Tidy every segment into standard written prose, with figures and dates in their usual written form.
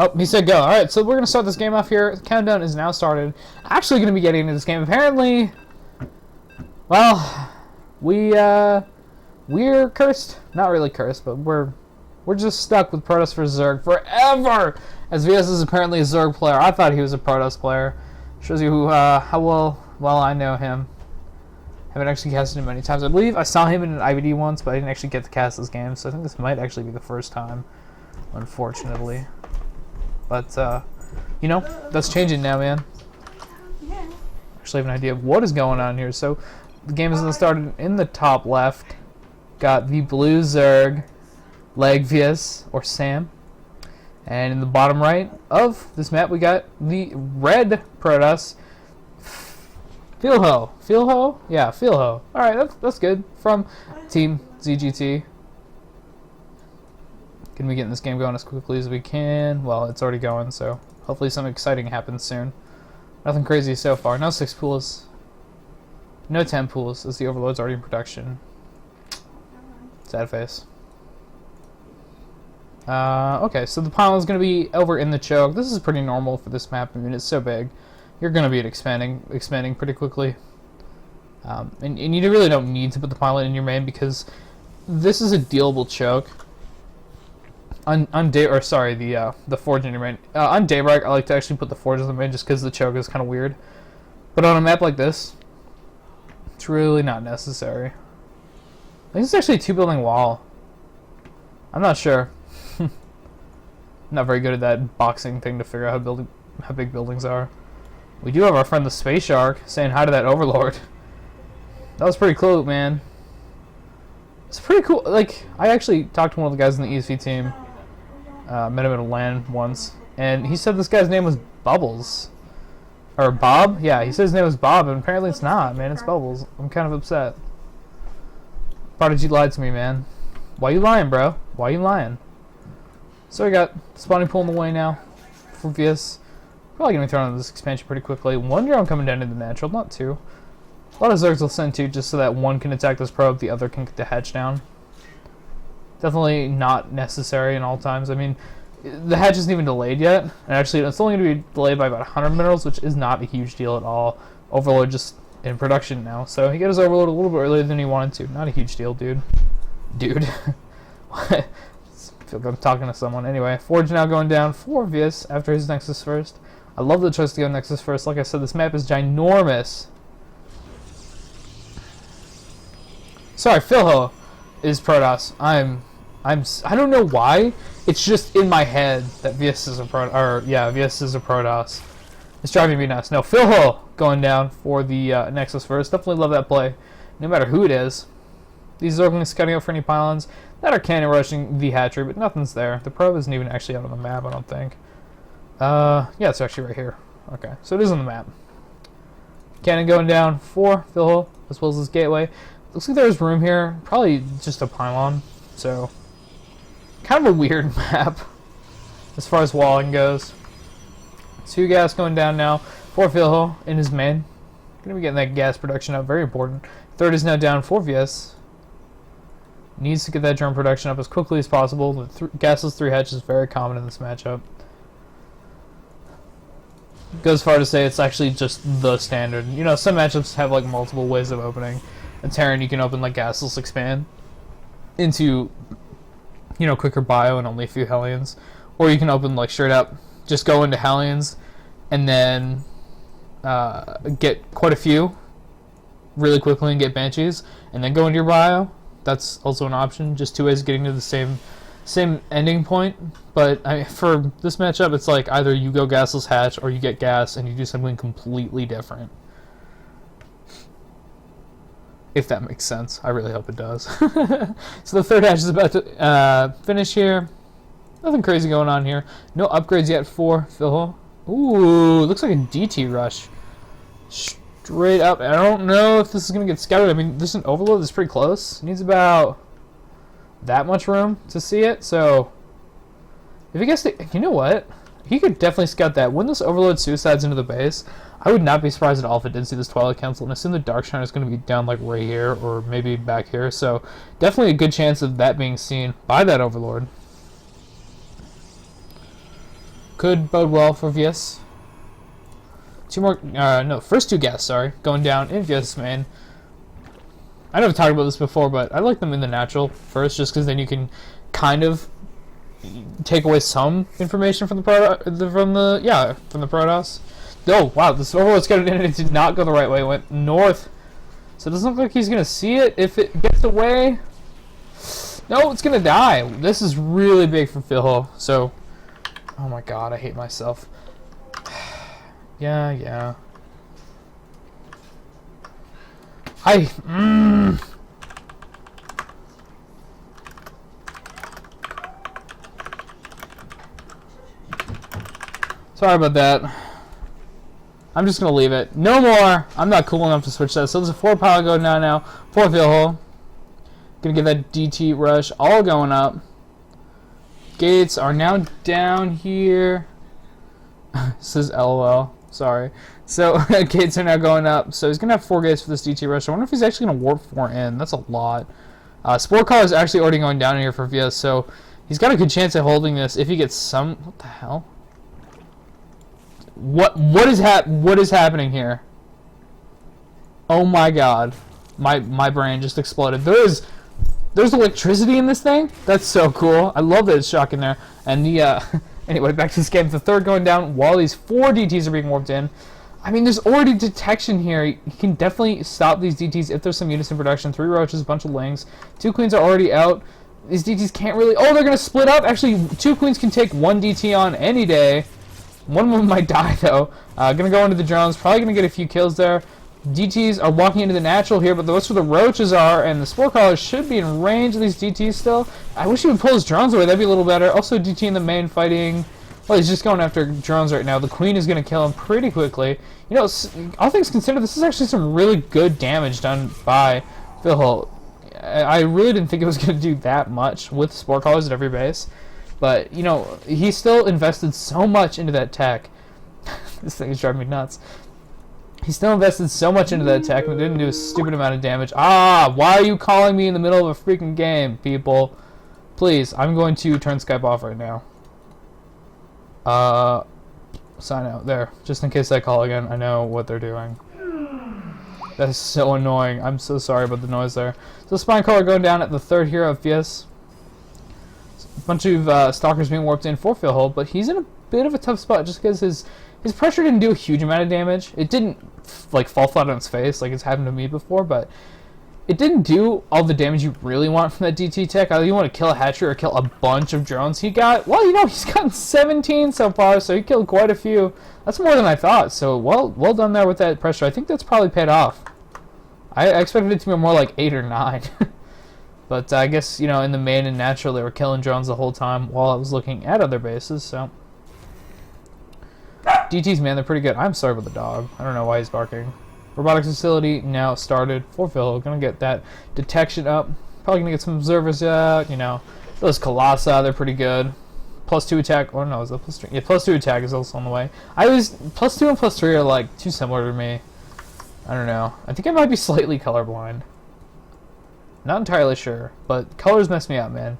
Oh, he said go. Alright, so we're going to start this game off here. The countdown is now started. Actually going to be getting into this game. Apparently, well, we're cursed. Not really cursed, but we're just stuck with Protoss for Zerg forever. As VS is apparently a Zerg player. I thought he was a Protoss player. Shows you how well I know him. Haven't actually casted him many times. I believe I saw him in an IBD once, but I didn't actually get to cast this game. So I think this might actually be the first time, unfortunately. But, you know, that's changing now, man. Actually have an idea of what is going on here. So, the game is started in the top left. Got the blue Zerg, LaG.VieS, or Sam. And in the bottom right of this map, we got the red Protoss, Filho. Filho? Yeah, Filho. Alright, that's good. From Team zGT. Gonna be getting this game going as quickly as we can. Well, it's already going, so hopefully something exciting happens soon. Nothing crazy so far. No 6 pools. No 10 pools, as the Overlord's already in production. Sad face. Okay, so the pylon's gonna be over in the choke. This is pretty normal for this map. I mean, it's so big. You're gonna be expanding pretty quickly. And you really don't need to put the pylon in your main because this is a dealable choke. The forge in your main. On Daybreak, I like to actually put the forge in the main just because the choke is kind of weird. But on a map like this, it's really not necessary. I think it's actually a 2-building wall. I'm not sure. I'm not very good at that boxing thing to figure out how big buildings are. We do have our friend the Space Shark saying hi to that Overlord. That was pretty cool, man. It's pretty cool. Like, I actually talked to one of the guys in the ESV team. Met him at a LAN once, and he said this guy's name was Bubbles. Or Bob? Yeah, he said his name was Bob, and apparently it's not, man. It's Bubbles. I'm kind of upset. Prodigy lied to me, man. Why you lying, bro? Why you lying? So we got spawning pool in the way now for VS. Probably going to be thrown into this expansion pretty quickly. 1 drone coming down into the natural, not 2. A lot of Zergs will send 2 just so that 1 can attack this probe, the other can get the hatch down. Definitely not necessary in all times. I mean, the hatch isn't even delayed yet. And actually, it's only going to be delayed by about 100 minerals, which is not a huge deal at all. Overlord just in production now. So he got his Overlord a little bit earlier than he wanted to. Not a huge deal, dude. Dude. I feel like I'm talking to someone. Anyway, Forge now going down for VS after his Nexus first. I love the choice to go Nexus first. Like I said, this map is ginormous. Sorry, Filho is Protoss. I don't know why. It's just in my head that VS is a VS is a Protoss. It's driving me nuts. No, Filho going down for the Nexus first. Definitely love that play, no matter who it is. These are scouting out for any pylons that are cannon rushing the hatchery, but nothing's there. The probe isn't even actually out on the map, I don't think. Yeah, it's actually right here. Okay, so it is on the map. Cannon going down for Filho, as well as his gateway. Looks like there's room here. Probably just a pylon, so kind of a weird map as far as walling goes. 2 gas going down now for Filho in his main. Gonna be getting that gas production up, very important. 3rd is now down for VS. Needs to get that drone production up as quickly as possible. The gasless 3 hatch is very common in this matchup. Goes far to say it's actually just the standard. You know, some matchups have like multiple ways of opening. A Terran, you can open like gasless expand into, you know, quicker bio and only a few Hellions. Or you can open like straight up, just go into Hellions and then get quite a few really quickly and get Banshees and then go into your bio. That's also an option. Just 2 ways of getting to the same ending point. But for this matchup, it's like either you go gasless hatch or you get gas and you do something completely different. If that makes sense. I really hope it does. So the 3rd hatch is about to finish here. Nothing crazy going on here. No upgrades yet for Filho. Ooh, looks like a DT rush. Straight up. I don't know if this is going to get scouted. I mean, there's an Overlord that's pretty close. It needs about that much room to see it. So, if he gets to, you know what? He could definitely scout that. When this Overlord suicides into the base, I would not be surprised at all if it did see this Twilight Council. And I assume the Darkshine is going to be down like right here or maybe back here. So, definitely a good chance of that being seen by that Overlord. Could bode well for LaG.VieS. Two more, no, first two guests, sorry, going down in LaG.VieS main. I know I've talked about this before, but I like them in the natural first, just because then you can kind of take away some information from the Protoss. Oh wow, this overload's getting in. It did not go the right way. It went north, so it doesn't look like he's gonna see it if it gets away. No, it's gonna die. This is really big for Filho. So, oh my god, I hate myself. Yeah. Sorry about that. I'm just gonna leave it. No more. I'm not cool enough to switch that. So there's a 4 pile going down now. 4 Filho. Gonna get that DT rush all going up. Gates are now down here. This is LOL. Sorry. So gates are now going up. So he's gonna have 4 gates for this DT rush. I wonder if he's actually gonna warp 4 in. That's a lot. Spore Collar is actually already going down here for LaG.VieS, so he's got a good chance of holding this if he gets some. What the hell? What is happening here? Oh my god, my brain just exploded. There's electricity in this thing. That's so cool. I love that it's shocking there. And the anyway, back to this game. The third going down while these 4 DTs are being warped in. I mean, there's already detection here. You can definitely stop these DTs if there's some units in production. 3 roaches, a bunch of lings. 2 queens are already out. These DTs can't really. Oh, they're gonna split up. Actually, 2 queens can take 1 DT on any day. One of them might die though. Gonna go into the drones. Probably gonna get a few kills there. DTs are walking into the natural here, but that's where the roaches are, and the Spore Collar should be in range of these DTs still. I wish he would pull his drones away. That'd be a little better. Also, DT in the main fighting. Well, he's just going after drones right now. The queen is gonna kill him pretty quickly. You know, all things considered, this is actually some really good damage done by Filho. I really didn't think it was gonna do that much with Spore Collars at every base. But, you know, he still invested so much into that tech. This thing is driving me nuts. He still invested so much into that tech and it didn't do a stupid amount of damage. Ah, why are you calling me in the middle of a freaking game, people? Please, I'm going to turn Skype off right now. Sign out. There. Just in case I call again, I know what they're doing. That is so annoying. I'm so sorry about the noise there. So Spine Collar going down at the 3rd hero of LaG.VieS. A bunch of stalkers being warped in for Filho, but he's in a bit of a tough spot just because his pressure didn't do a huge amount of damage. It didn't like fall flat on its face like it's happened to me before, but it didn't do all the damage you really want from that DT tech. Either you want to kill a hatchery or kill a bunch of drones. He got, well, you know, he's gotten 17 so far, so he killed quite a few. That's more than I thought. So well done there with that pressure. I think that's probably paid off. I expected it to be more like 8 or 9. But I guess, you know, in the main and natural, they were killing drones the whole time while I was looking at other bases, so. DTs, man, they're pretty good. I'm sorry about the dog. I don't know why he's barking. Robotics facility now started for Filho. Gonna get that detection up. Probably gonna get some observers out, you know. Those Colossi, they're pretty good. +2 attack, or no, is that +3? Yeah, +2 attack is also on the way. +2 and +3 are like too similar to me. I don't know. I think I might be slightly colorblind. Not entirely sure, but colors mess me up, man.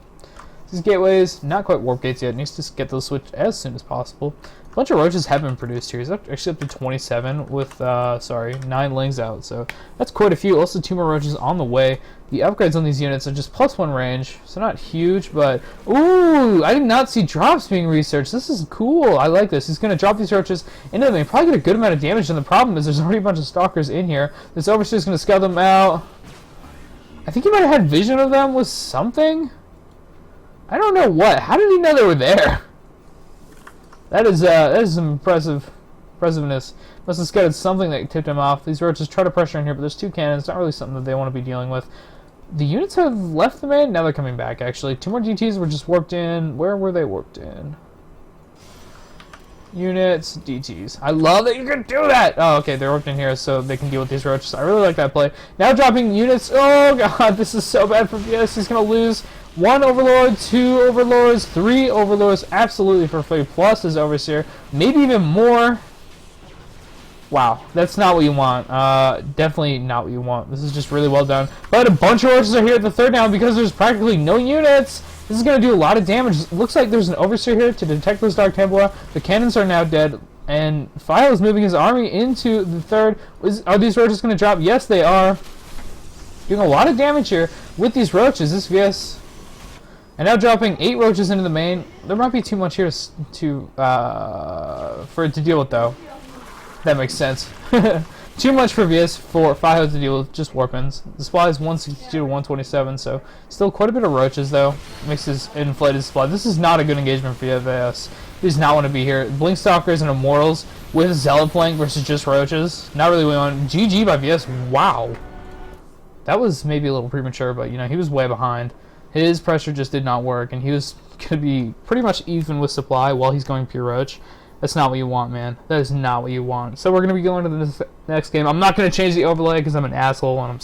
These gateways, not quite warp gates yet. Needs to get those switched as soon as possible. A bunch of roaches have been produced here. He's actually up to 27 with, 9 lings out. So that's quite a few. Also 2 more roaches on the way. The upgrades on these units are just +1 range. So not huge, but... Ooh, I did not see drops being researched. This is cool. I like this. He's going to drop these roaches into them. He probably get a good amount of damage. And the problem is there's already a bunch of stalkers in here. This overseer's going to scout them out. I think he might have had vision of them with something. I don't know what. How did he know they were there? That is some impressiveness. Must have scouted something that tipped him off. These roaches try to pressure in here, but there's 2 cannons. Not really something that they want to be dealing with. The units have left the main. Now they're coming back, actually. 2 more DTs were just warped in. Where were they warped in? Units, DTs. I love that you can do that! Oh, okay, they're warped in here so they can deal with these roaches. I really like that play. Now dropping units. Oh, God, this is so bad for LaG.VieS. He's going to lose 1 Overlord, 2 Overlords, 3 Overlords, absolutely for free, plus his Overseer. Maybe even more. Wow, that's not what you want. Definitely not what you want. This is just really well done. But a bunch of roaches are here at the 3rd now because there's practically no units. This is going to do a lot of damage. It looks like there's an Overseer here to detect this Dark Templar. The cannons are now dead, and Filho is moving his army into the third. Are these roaches going to drop? Yes, they are. Doing a lot of damage here with these roaches. This VS, and now dropping 8 roaches into the main. There might be too much here for it to deal with, though. That makes sense. Too much for VS for Filho to deal with just Warpins. The supply is 162 to 127, so still quite a bit of roaches, though. Makes his inflated supply. This is not a good engagement for VS. He does not want to be here. Blinkstalkers and Immortals with Zealot flank versus just roaches. Not really what we want. GG by VS. Wow. That was maybe a little premature, but, you know, he was way behind. His pressure just did not work, and he was going to be pretty much even with supply while he's going pure roach. That's not what you want, man. That is not what you want. So we're going to be going to the next game. I'm not going to change the overlay because I'm an asshole and I'm